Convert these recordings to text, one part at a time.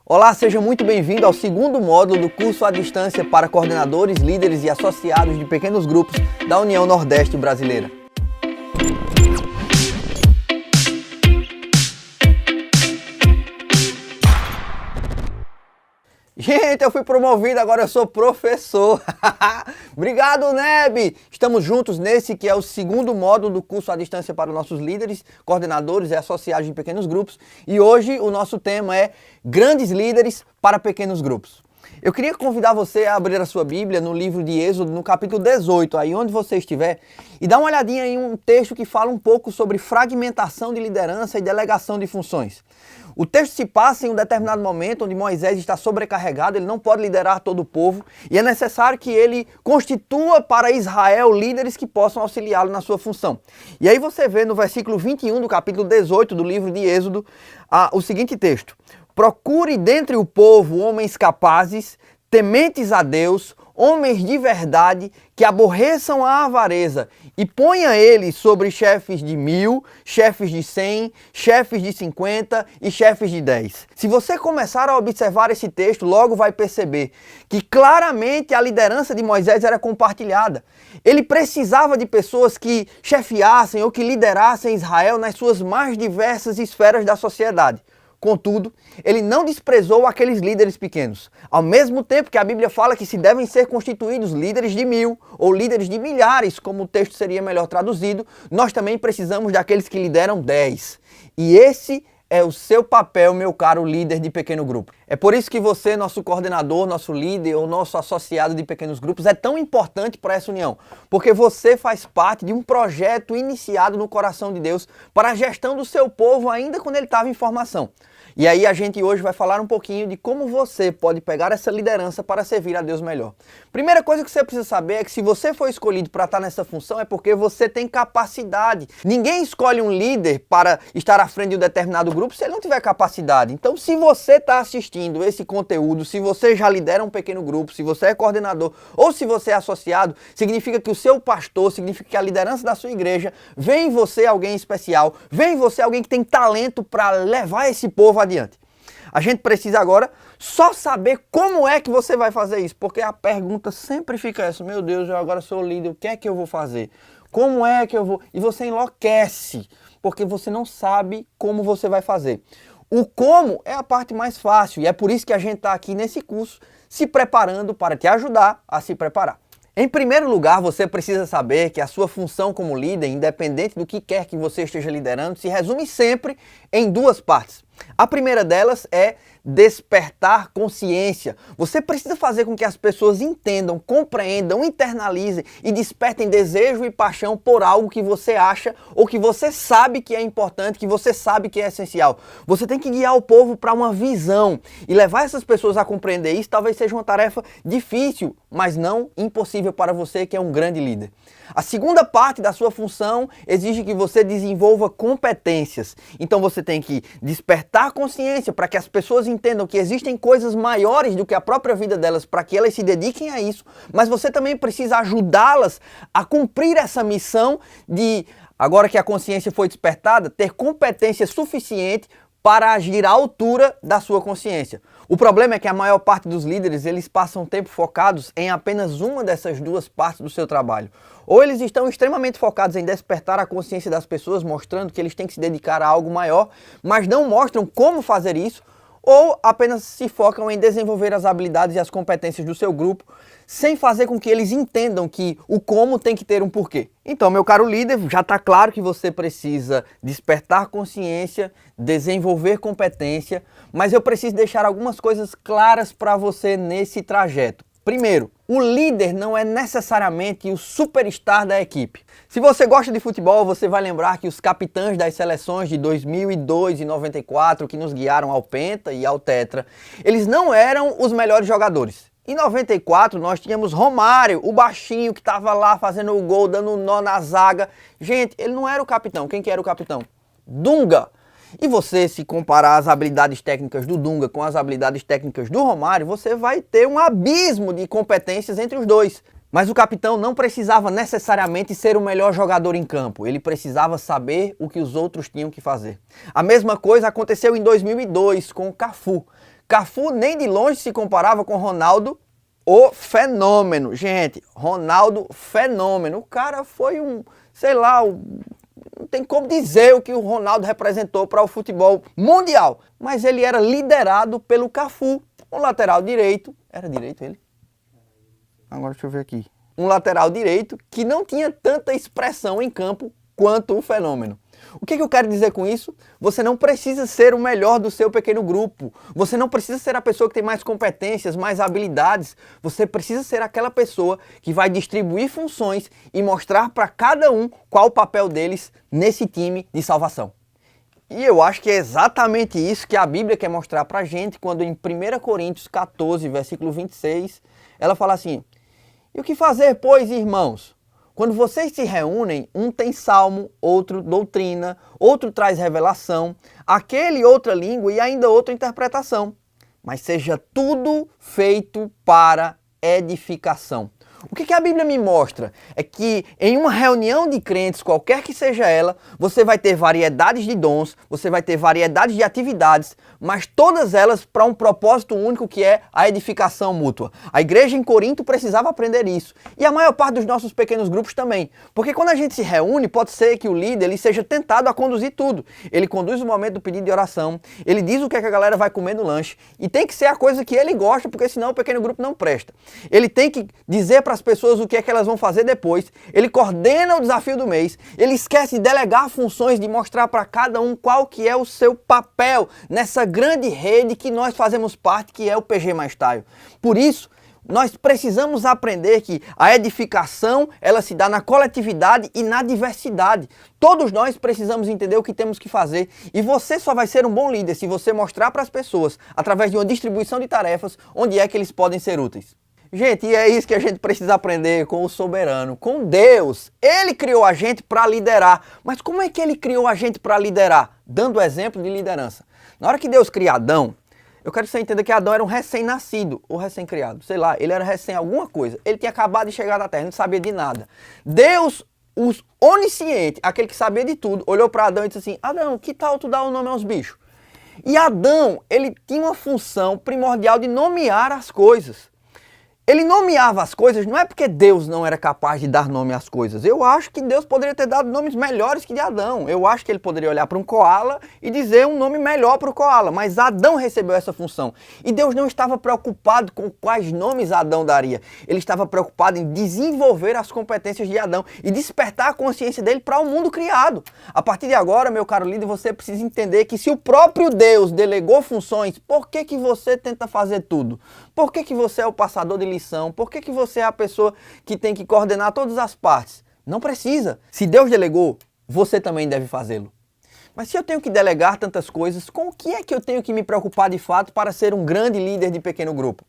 Olá, seja muito bem-vindo ao segundo módulo do curso à distância para coordenadores, líderes e associados de pequenos grupos da União Nordeste Brasileira. Gente, eu fui promovido, agora eu sou professor. Obrigado, Neb! Estamos juntos nesse que é o segundo módulo do curso à distância para os nossos líderes, coordenadores e associados de pequenos grupos. E hoje o nosso tema é Grandes Líderes para Pequenos Grupos. Eu queria convidar você a abrir a sua Bíblia no livro de Êxodo, no capítulo 18, aí onde você estiver, e dar uma olhadinha em um texto que fala um pouco sobre fragmentação de liderança e delegação de funções. O texto se passa em um determinado momento onde Moisés está sobrecarregado, ele não pode liderar todo o povo e é necessário que ele constitua para Israel líderes que possam auxiliá-lo na sua função. E aí você vê no versículo 21 do capítulo 18 do livro de Êxodo o seguinte texto: procure dentre o povo homens capazes, tementes a Deus, homens de verdade, que aborreçam a avareza, e ponha eles sobre chefes de 1000, chefes de 100, chefes de 50 e chefes de 10. Se você começar a observar esse texto, logo vai perceber que claramente a liderança de Moisés era compartilhada. Ele precisava de pessoas que chefiassem ou que liderassem Israel nas suas mais diversas esferas da sociedade. Contudo, ele não desprezou aqueles líderes pequenos. Ao mesmo tempo que a Bíblia fala que se devem ser constituídos líderes de 1000 ou líderes de milhares, como o texto seria melhor traduzido, nós também precisamos daqueles que lideram 10. E esse é o seu papel, meu caro líder de pequeno grupo. É por isso que você, nosso coordenador, nosso líder ou nosso associado de pequenos grupos, é tão importante para essa união. Porque você faz parte de um projeto iniciado no coração de Deus para a gestão do seu povo ainda quando ele estava em formação. E aí a gente hoje vai falar um pouquinho de como você pode pegar essa liderança para servir a Deus melhor. Primeira coisa que você precisa saber é que se você foi escolhido para estar nessa função é porque você tem capacidade. Ninguém escolhe um líder para estar à frente de um determinado grupo se ele não tiver capacidade. Então, se você está assistindo esse conteúdo, se você já lidera um pequeno grupo, se você é coordenador ou se você é associado, significa que o seu pastor, significa que a liderança da sua igreja vê em você alguém especial, vê em você alguém que tem talento para levar esse povo adiante. A gente precisa agora só saber como é que você vai fazer isso, porque a pergunta sempre fica essa: meu Deus, eu agora sou líder, o que é que eu vou fazer? Como é que eu vou? E você enlouquece, porque você não sabe como você vai fazer. O como é a parte mais fácil e é por isso que a gente está aqui nesse curso se preparando para te ajudar a se preparar. Em primeiro lugar, você precisa saber que a sua função como líder, independente do que quer que você esteja liderando, se resume sempre em duas partes. A primeira delas é despertar consciência. Você precisa fazer com que as pessoas entendam, compreendam, internalizem e despertem desejo e paixão por algo que você acha ou que você sabe que é importante, que você sabe que é essencial. Você tem que guiar o povo para uma visão e levar essas pessoas a compreender isso. Talvez seja uma tarefa difícil, mas não impossível para você que é um grande líder. A segunda parte da sua função exige que você desenvolva competências. Então você tem que despertar consciência para que as pessoas entendam que existem coisas maiores do que a própria vida delas para que elas se dediquem a isso, mas você também precisa ajudá-las a cumprir essa missão de, agora que a consciência foi despertada, ter competência suficiente para agir à altura da sua consciência. O problema é que a maior parte dos líderes, eles passam tempo focados em apenas uma dessas duas partes do seu trabalho. Ou eles estão extremamente focados em despertar a consciência das pessoas, mostrando que eles têm que se dedicar a algo maior, mas não mostram como fazer isso, ou apenas se focam em desenvolver as habilidades e as competências do seu grupo, sem fazer com que eles entendam que o como tem que ter um porquê. Então, meu caro líder, já está claro que você precisa despertar consciência, desenvolver competência, mas eu preciso deixar algumas coisas claras para você nesse trajeto. Primeiro, o líder não é necessariamente o superstar da equipe. Se você gosta de futebol, você vai lembrar que os capitães das seleções de 2002 e 94, que nos guiaram ao Penta e ao Tetra, eles não eram os melhores jogadores. Em 94, nós tínhamos Romário, o baixinho que estava lá fazendo o gol, dando um nó na zaga. Gente, ele não era o capitão. Quem que era o capitão? Dunga. E você, se comparar as habilidades técnicas do Dunga com as habilidades técnicas do Romário, você vai ter um abismo de competências entre os dois. Mas o capitão não precisava necessariamente ser o melhor jogador em campo, ele precisava saber o que os outros tinham que fazer. A mesma coisa aconteceu em 2002 com o Cafu. Cafu nem de longe se comparava com Ronaldo, o fenômeno. Gente, Ronaldo, fenômeno. O cara foi sei lá, não tem como dizer o que o Ronaldo representou para o futebol mundial. Mas ele era liderado pelo Cafu, um lateral direito. Era direito ele? Agora deixa eu ver aqui. Um lateral direito que não tinha tanta expressão em campo quanto o fenômeno. O que eu quero dizer com isso? Você não precisa ser o melhor do seu pequeno grupo. Você não precisa ser a pessoa que tem mais competências, mais habilidades. Você precisa ser aquela pessoa que vai distribuir funções e mostrar para cada um qual o papel deles nesse time de salvação. E eu acho que é exatamente isso que a Bíblia quer mostrar para a gente quando em 1 Coríntios 14, versículo 26, ela fala assim: "E o que fazer, pois, irmãos? Quando vocês se reúnem, um tem salmo, outro doutrina, outro traz revelação, aquele outra língua e ainda outra interpretação. Mas seja tudo feito para edificação." O que a Bíblia me mostra é que em uma reunião de crentes, qualquer que seja ela, você vai ter variedades de dons, você vai ter variedades de atividades, mas todas elas para um propósito único, que é a edificação mútua. A igreja em Corinto precisava aprender isso. E a maior parte dos nossos pequenos grupos também. Porque quando a gente se reúne, pode ser que o líder ele seja tentado a conduzir tudo. Ele conduz o momento do pedido de oração, ele diz o que a galera vai comer no lanche, e tem que ser a coisa que ele gosta, porque senão o pequeno grupo não presta. Ele tem que dizer para as pessoas o que é que elas vão fazer depois, ele coordena o desafio do mês, ele esquece de delegar funções, de mostrar para cada um qual que é o seu papel nessa grande rede que nós fazemos parte, que é o PG Mais Taio. Por isso, nós precisamos aprender que a edificação, ela se dá na coletividade e na diversidade. Todos nós precisamos entender o que temos que fazer, e você só vai ser um bom líder se você mostrar para as pessoas, através de uma distribuição de tarefas, onde é que eles podem ser úteis. Gente, e é isso que a gente precisa aprender com o soberano, com Deus. Ele criou a gente para liderar. Mas como é que ele criou a gente para liderar? Dando exemplo de liderança. Na hora que Deus cria Adão, eu quero que você entenda que Adão era um recém-nascido, ou recém-criado, sei lá, ele era recém alguma coisa. Ele tinha acabado de chegar na terra, não sabia de nada. Deus, o onisciente, aquele que sabia de tudo, olhou para Adão e disse assim: Adão, que tal tu dar o nome aos bichos? E Adão, ele tinha uma função primordial de nomear as coisas. Ele nomeava as coisas, não é porque Deus não era capaz de dar nome às coisas. Eu acho que Deus poderia ter dado nomes melhores que de Adão. Eu acho que ele poderia olhar para um coala e dizer um nome melhor para o coala. Mas Adão recebeu essa função. E Deus não estava preocupado com quais nomes Adão daria. Ele estava preocupado em desenvolver as competências de Adão e despertar a consciência dele para o mundo criado. A partir de agora, meu caro líder, você precisa entender que se o próprio Deus delegou funções, por que você tenta fazer tudo? Por que você é o passador de lição? Por que você é a pessoa que tem que coordenar todas as partes? Não precisa. Se Deus delegou, você também deve fazê-lo. Mas se eu tenho que delegar tantas coisas, com o que é que eu tenho que me preocupar de fato para ser um grande líder de pequeno grupo?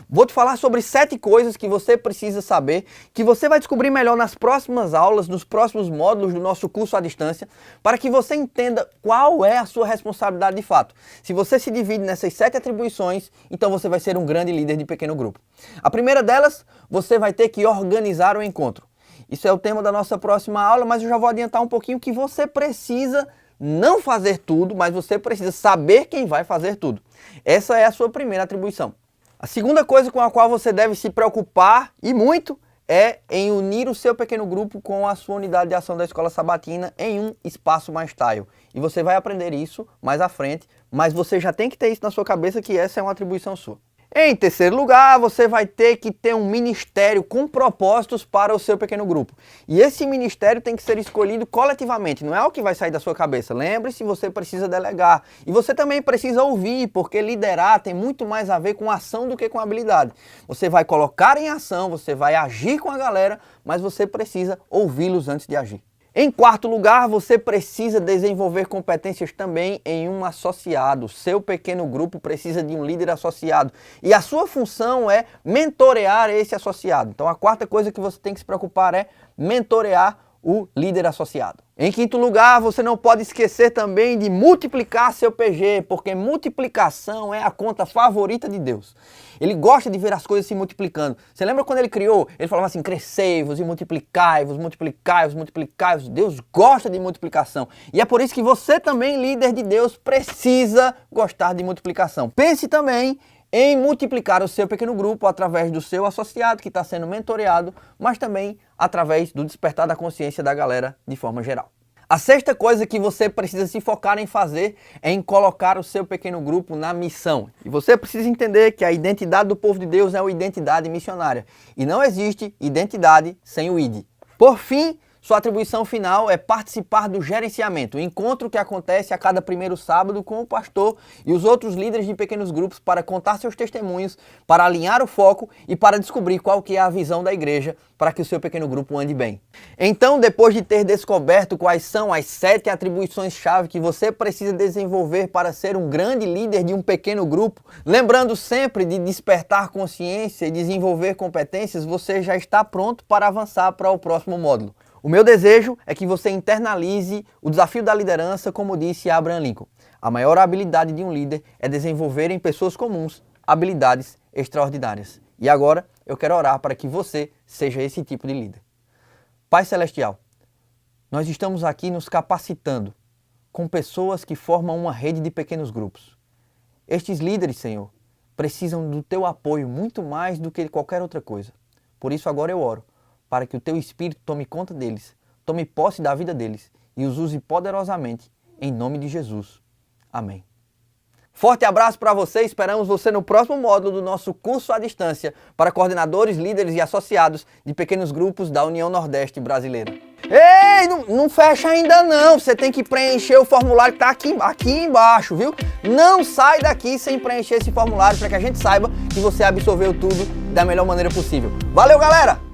Vou te falar sobre 7 coisas que você precisa saber, que você vai descobrir melhor nas próximas aulas, nos próximos módulos do nosso curso à distância, para que você entenda qual é a sua responsabilidade de fato. Se você se divide nessas 7 atribuições, então você vai ser um grande líder de pequeno grupo. A primeira delas, você vai ter que organizar o encontro. Isso é o tema da nossa próxima aula, mas eu já vou adiantar um pouquinho que você precisa não fazer tudo, mas você precisa saber quem vai fazer tudo. Essa é a sua primeira atribuição. A segunda coisa com a qual você deve se preocupar, e muito, é em unir o seu pequeno grupo com a sua unidade de ação da Escola Sabatina em um espaço mais taio. E você vai aprender isso mais à frente, mas você já tem que ter isso na sua cabeça, que essa é uma atribuição sua. Em terceiro lugar, você vai ter que ter um ministério com propósitos para o seu pequeno grupo. E esse ministério tem que ser escolhido coletivamente, não é o que vai sair da sua cabeça. Lembre-se, você precisa delegar. E você também precisa ouvir, porque liderar tem muito mais a ver com ação do que com habilidade. Você vai colocar em ação, você vai agir com a galera, mas você precisa ouvi-los antes de agir. Em quarto lugar, você precisa desenvolver competências também em um associado. Seu pequeno grupo precisa de um líder associado. E a sua função é mentorear esse associado. Então a quarta coisa que você tem que se preocupar é mentorear o líder associado. Em quinto lugar, você não pode esquecer também de multiplicar seu PG, porque multiplicação é a conta favorita de Deus. Ele gosta de ver as coisas se multiplicando. Você lembra quando ele criou? Ele falava assim, crescei-vos e multiplicai-vos, multiplicai-vos, multiplicai-vos. Deus gosta de multiplicação. E é por isso que você também, líder de Deus, precisa gostar de multiplicação. Pense também em multiplicar o seu pequeno grupo através do seu associado que está sendo mentoreado, mas também através do despertar da consciência da galera de forma geral. A sexta coisa que você precisa se focar em fazer é em colocar o seu pequeno grupo na missão. E você precisa entender que a identidade do povo de Deus é uma identidade missionária. E não existe identidade sem o ID. Por fim, sua atribuição final é participar do gerenciamento, o encontro que acontece a cada primeiro sábado com o pastor e os outros líderes de pequenos grupos para contar seus testemunhos, para alinhar o foco e para descobrir qual que é a visão da igreja para que o seu pequeno grupo ande bem. Então, depois de ter descoberto quais são as 7 atribuições-chave que você precisa desenvolver para ser um grande líder de um pequeno grupo, lembrando sempre de despertar consciência e desenvolver competências, você já está pronto para avançar para o próximo módulo. O meu desejo é que você internalize o desafio da liderança, como disse Abraham Lincoln. A maior habilidade de um líder é desenvolver em pessoas comuns habilidades extraordinárias. E agora eu quero orar para que você seja esse tipo de líder. Pai Celestial, nós estamos aqui nos capacitando com pessoas que formam uma rede de pequenos grupos. Estes líderes, Senhor, precisam do teu apoio muito mais do que qualquer outra coisa. Por isso agora eu oro para que o teu Espírito tome conta deles, tome posse da vida deles e os use poderosamente, em nome de Jesus. Amém. Forte abraço para você, esperamos você no próximo módulo do nosso curso à distância para coordenadores, líderes e associados de pequenos grupos da União Nordeste Brasileira. Ei, não fecha ainda não, você tem que preencher o formulário que está aqui embaixo, viu? Não sai daqui sem preencher esse formulário para que a gente saiba que você absorveu tudo da melhor maneira possível. Valeu, galera!